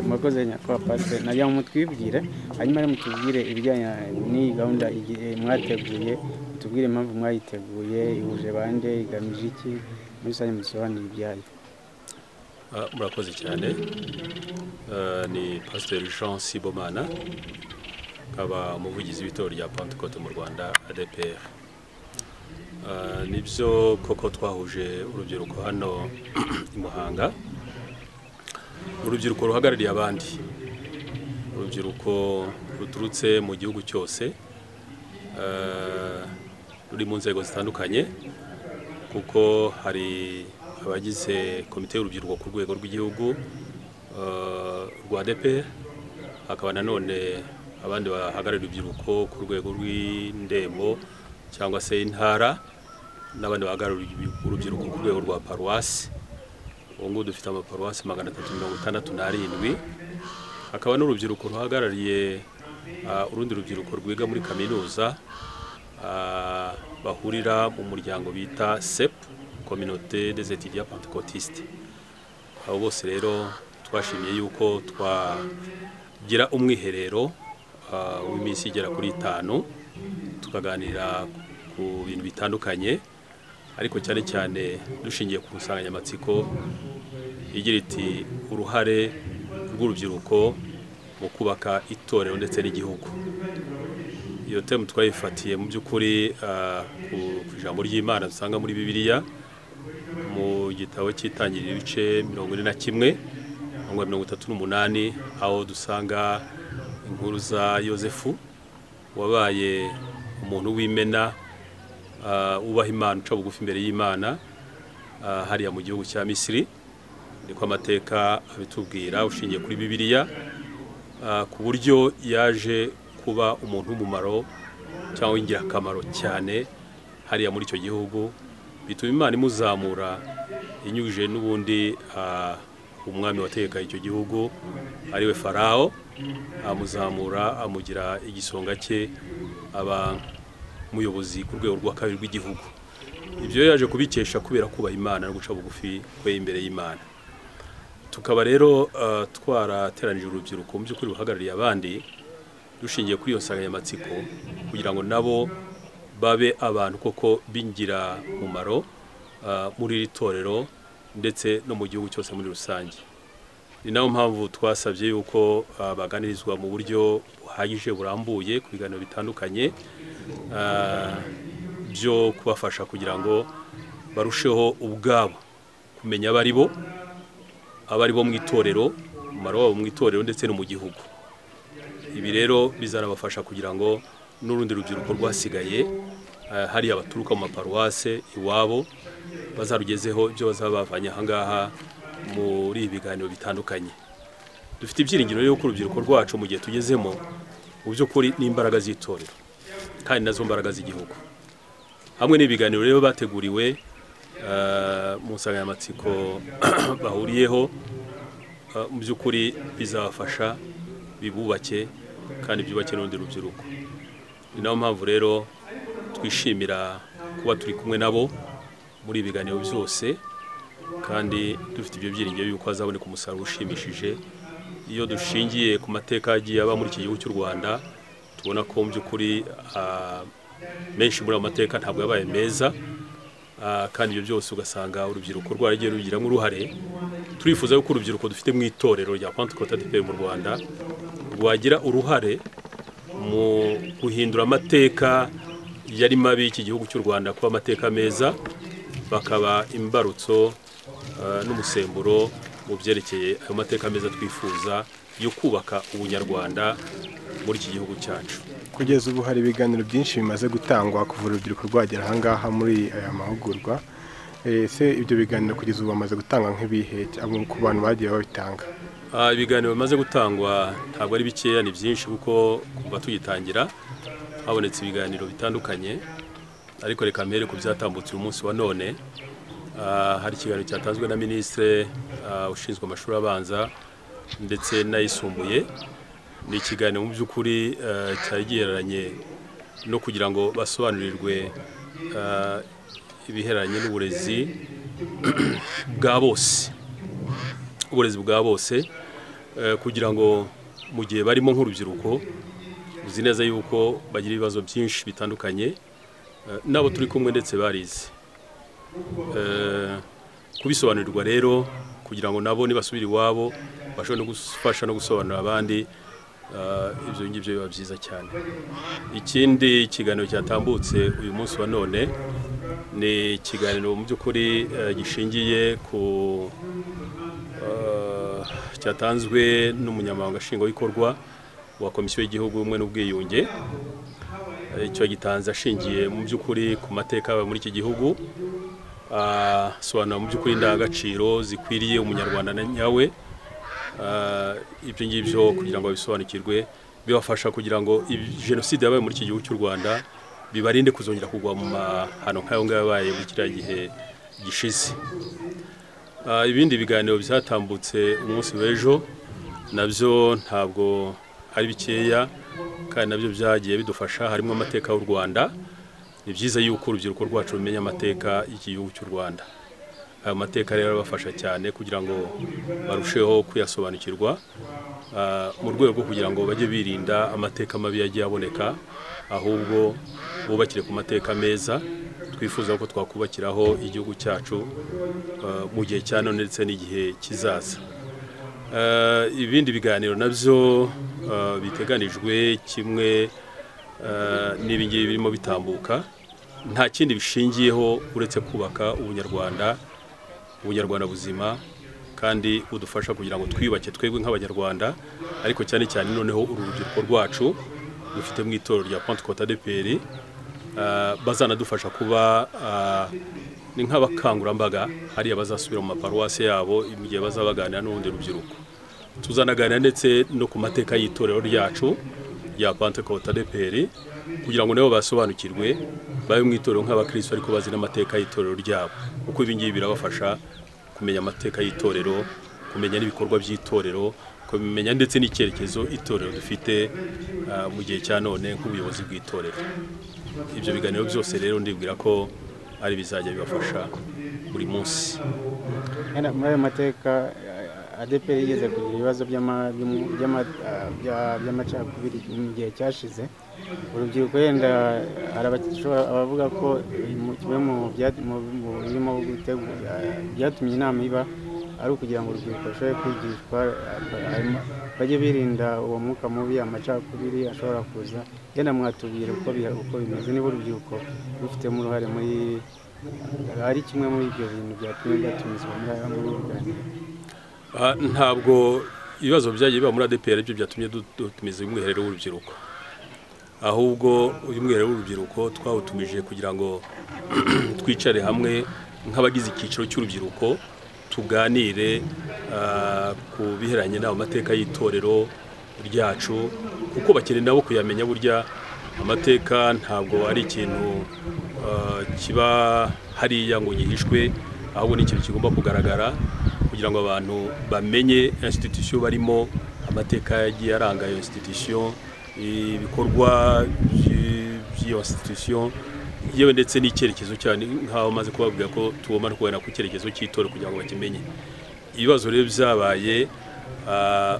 mwakoze nyakwa Pastor nagira ngo mutwibwire hanyuma mutubwire ibijyanye ni gahunda mwateguye tubwire impamvu mwayiteguye ihuje bande igamije iki muri sanye musobanura ibyayo. Murakoze cyane ni Pastor Jean Sibomana kaba umuvugizi w'itorero rya Pentecote mu Rwanda ADPR. Nibyo koko twahuje urubyiruko hano i Muhanga, urubyiruko ruhagarariye abandi, urubyiruko ruturutse mu gihugu cyose, ruri mu nzego zitandukanye kuko hari abagize komite y'urubyiruko ku rwego rw'igihugu rwa ADPR, hakaba nanone abandi bahagarariye urubyiruko ku rwego rw'indembo cyangwa se intara, n'abandi bahagarariye urubyiruko ku rwego rwa paruwasi. Ubu dufite amaparuwasi 367, hakaba n'urubyiruko ruhagarariye urundi rubyiruko rwiga muri kaminuza bahurira mu muryango bita CEP, Communauté des étudiants pentecôtistes. Abo bose rero twashimiye yuko twagira umwiherero w'iminsi igera kuri 5 tukaganira ku bintu bitandukanye, ariko cyane cyane dushingiye ku nsanganyamatsiko igira iti uruhare rw'urubyiruko mu kubaka itorero ndetse n'igihugu. Iyo temu twayifatiye mu by'ukuri ku ijambo ry'Imana dusanga muri Bibiliya mu gitabo cy'Itangiriro ibice 41 38, aho dusanga inkuru za Yosefu wabaye umuntu w'imena ubaha Imana, uca bugufi imbere y'Imana hariya mu gihugu cya Misiri. Niko amateka abitubwira ushingiye kuri Bibiliya, ku buryo yaje kuba umuntu w'umumaro cyangwa w'ingirakamaro cyane hariya muri icyo gihugu, bituma Imana imuzamura inyujije n'ubundi umwami wategeka icyo gihugu ariwe Farawo, amuzamura amugira igisonga cye, aba muyobozi ku rwego rwa kabiri rw'igihugu. Ibyo yaje kubikesha kubera kubaha Imana no guca bugufi kwe imbere y'Imana. Tukaba rero twarateranije urubyiruko mu by'ukuri ruhagarariye abandi, dushingiye kuri iyo nsanganyamatsiko kugira ngo nabo babe abantu koko bingira umumaro muri iri torero ndetse no mu gihugu cyose muri rusange. Ni nayo mpamvu twasabye yuko baganirizwa mu buryo buhagije burambuye ku biganiro bitandukanye byo kubafasha kugira ngo barusheho ubwabo kumenya abari bo mu itorero, umumaro wabo mu itorero ndetse no mu gihugu. Ibi rero bizanabafasha kugira ngo n'urundi rubyiruko rwasigaye hari abaturuka mu maparuwase iwabo bazarugezeho ibyo bazaba bavanye ahangaha muri ibiganiro bitandukanye. Dufite ibyiringiro yuko urubyiruko rwacu mu gihe tugezemo mu by'ukuri n'imbaraga z'itorero kandi nazo mbaraga z'igihugu. Hamwe n'ibiganiro rero bateguriwe mu nsanganyamatsiko bahuriyeho, mu by'ukuri bizabafasha bibubake kandi byubake n'urundi rubyiruko. Ni nayo mpamvu rero twishimira kuba turi kumwe nabo muri ibiganiro byose, kandi dufite ibyo byiringiro yuko hazaboneka umusaruro ushimishije. Iyo dushingiye ku mateka agiye aba muri iki gihugu cy'u Rwanda, tubona ko mu by'ukuri menshi muri amateka ntabwo yabaye meza, kandi ibyo byose ugasanga urubyiruko rwaragiye rugiramo uruhare. Turifuza yuko urubyiruko dufite mu itorero rya Pentecote ADPR mu Rwanda rwagira uruhare mu guhindura amateka yari mabi iki gihugu cy'u Rwanda kuba amateka meza, bakaba imbarutso n'umusemburo mu byerekeye ayo mateka meza twifuza yo kubaka ubunyarwanda muri iki gihugu cyacu. Kugeza ubu hari ibiganiro byinshi bimaze gutangwa kuva urubyiruko rwagera ahangaha muri aya mahugurwa. Ese ibyo biganiro kugeza ubu bamaze gutanga nk'ibihe ku bantu bagiye babitanga? Ibiganiro bimaze gutangwa ntabwo ari bikeya, ni byinshi kuko kuva tugitangira habonetse ibiganiro bitandukanye, ariko reka mbere ku byatambutse uyu munsi wa none. Hari ikiganiro cyatanzwe na Minisitiri ushinzwe amashuri abanza ndetse n'ayisumbuye. Ni ikiganiro mu by'ukuri cyari gihereranye no kugira ngo basobanurirwe ibihereranye n'uburezi bwa bose, kugira ngo mu gihe barimo nk'urubyiruko uzi neza yuko bagira ibibazo byinshi bitandukanye nabo turi kumwe ndetse barize kubisobanurirwa rero kugira ngo nabo nibasubira iwabo bashobore no gufasha no gusobanurira abandi ibyo ngibyo biba byiza cyane. Ikindi kiganiro cyatambutse uyu munsi wa none ni ikiganiro mu by'ukuri gishingiye ku cyatanzwe n'umunyamabanga nshingwabikorwa wa komisiyo y'igihugu y'ubumwe n'ubwiyunge. Icyo gitanze ashingiye mu by'ukuri ku mateka aba muri iki gihugu, asobanura mu by'ukuri indangagaciro zikwiriye umunyarwanda nyawe. Ibyo ngibyo kugira ngo babisobanukirwe bibafasha kugira ngo jenoside yabaye muri iki gihugu cy'u Rwanda bibarinde kuzongera kugwa mu mahano nk'ayo ngayo yabaye muri kiriya gihe gishize. Ibindi biganiro byatambutse umunsi w'ejo nabyo ntabwo ari bikeya kandi nabyo byagiye bidufasha, harimo amateka y'u Rwanda. Ni byiza yuko urubyiruko rwacu rumenya amateka y'igihugu cy'u Rwanda. Ayo mateka rero bafasha cyane kugira ngo barusheho kuyasobanukirwa mu rwego rwo kugira ngo bajye birinda amateka mabi yagiye aboneka, ahubwo bubakire ku mateka meza twifuza ko twakubakiraho igihugu cyacu mu gihe cya none ndetse n'igihe kizaza. Ibindi biganiro nabyo biteganijwe kimwe n'ibingibi birimo bitambuka, nta kindi bishingiyeho uretse kubaka ubunyarwanda buzima kandi budufasha kugira ngo twiyubake twebwe nk'abanyarwanda, ariko cyane cyane noneho uru rubyiruko rwacu dufite mu itorero rya Pentecôte ADPR bazanadufasha kuba ni nk'abakangurambaga hariya bazasubira mu maparuwasi yabo mu gihe bazabaganira n'urundi rubyiruko. Tuzanaganira ndetse no ku mateka y'itorero ryacu ya Pentecôte ADPR kugira ngo nabo basobanukirwe babe mu itorero nk'abakristo ariko bazi n'amateka y'itorero ryabo, kuko ibi ngibi birabafasha kumenya amateka y'itorero, kumenya n'ibikorwa by'itorero, kumenya ndetse n'icyerekezo itorero dufite mu gihe cya none nk'ubuyobozi bw'itorero. Ibyo biganiro byose rero ndibwira ko ari bizajya bibafasha buri munsi. Muri ayo mateka ADPR yigeze kugira ibibazo by'amacakubiri mu gihe cyashize. Urubyiruko yenda abavuga ko kimwe mu birimo byatumye inama iba ari ukugira ngo urubyiruko rushobore kwigishwa bajye birinda uwo mwuka mubi, amacakubiri ashobora kuza. Yenda mwatubwira uko bimeze, niba urubyiruko rufitemo uruhare muri ari kimwe muri ibyo bintu byatumye byatumizwa muri biganiro. Ntabwo ibibazo byagiye biba muri ADPR ibyo byatumye dutumiza umwiherero w'urubyiruko, ahubwo uyu mwiherero w'urubyiruko twawutumije kugira ngo twicare hamwe nk'abagize icyiciro cy'urubyiruko tuganire ku biheranye n'ayo mateka y'itorero ryacu, kuko bakeneye nabo kuyamenya. Burya amateka ntabwo ari ikintu kiba hariya ngo gihishwe, ahubwo ni ikintu kigomba kugaragara kugira ngo abantu bamenye institution barimo, amateka yagiye aranga iyo institution, ibikorwa by'iyo institution, yewe ndetse n'icyerekezo cyane nk'aho maze kubabwira ko tugomba no kubona ku cyerekezo cy'itorero kugira ngo bakimenye. Ibibazo rero byabaye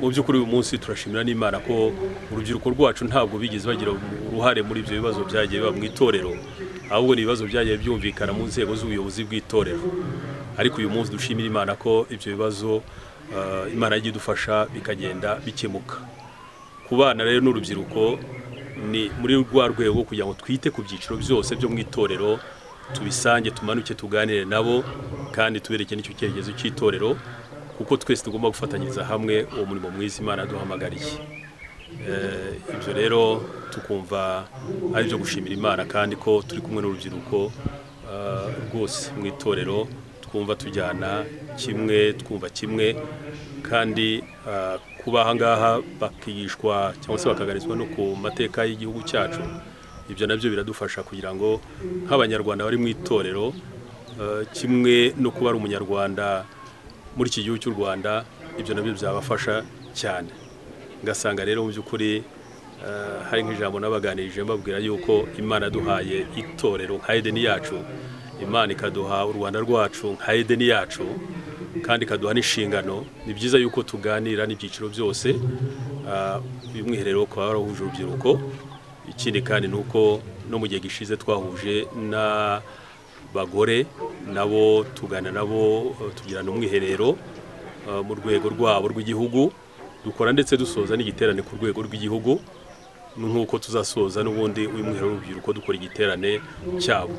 mu by'ukuri uyu munsi turashimira n'Imana ko urubyiruko rwacu ntabwo bigeze bagira uruhare muri ibyo bibazo byagiye biba mu itorero, ahubwo ni ibibazo byagiye byumvikana mu nzego z'ubuyobozi bw'itorero. Ariko uyu munsi dushimira Imana ko ibyo bibazo Imana yagiye idufasha bikagenda bikemuka. Ku bana rero n'urubyiruko ni muri rwa rwego kugira ngo twite ku byiciro byose byo mu itorero, tubisange, tumanuke, tuganire nabo kandi tubereke n'icyo cyerekezo cy'itorero, kuko twese tugomba gufatanyiriza hamwe uwo murimo mwiza Imana yaduhamagariye. Ibyo rero tukumva ari byo gushimira Imana kandi ko turi kumwe n'urubyiruko rwose mu itorero, twumva tujyana kimwe, twumva kimwe, kandi kuba aha ngaha bakigishwa cyangwa se bakaganizwa no ku mateka y'igihugu cyacu, ibyo nabyo biradufasha kugira ngo nk'abanyarwanda bari mu itorero kimwe no kuba ari umunyarwanda muri iki gihugu cy'u Rwanda, ibyo nabyo byabafasha cyane. Ngasanga rero mu by'ukuri hari nk'ijambo nabaganirije mbabwira yuko Imana duhaye itorero nka Edeni yacu, Imana ikaduha u Rwanda rwacu nka Edeni yacu, kandi ikaduha n'inshingano. Ni byiza yuko tuganira n'ibyiciro byose, uyu mwiherero ukaba warahuje urubyiruko. Ikindi kandi nuko no mu gihe gishize twahuje n'abagore nabo tugana nabo tugirana umwiherero mu rwego rwabo rw'igihugu, dukora ndetse dusoza n'igiterane ku rwego rw'igihugu, nk'uko tuzasoza n'ubundi uyu mwiherero w'urubyiruko dukora igiterane cyabo.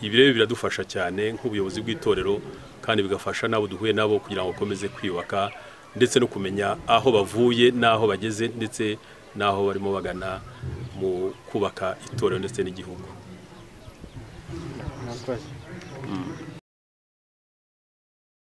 Ibi rero biradufasha cyane nk'ubuyobozi bw'itorero, kandi bigafasha nabo duhuye nabo kugira ngo bakomeze kwiyubaka ndetse no kumenya aho bavuye n'aho bageze ndetse n'aho barimo bagana mu kubaka itorero ndetse n'igihugu. Murakoze.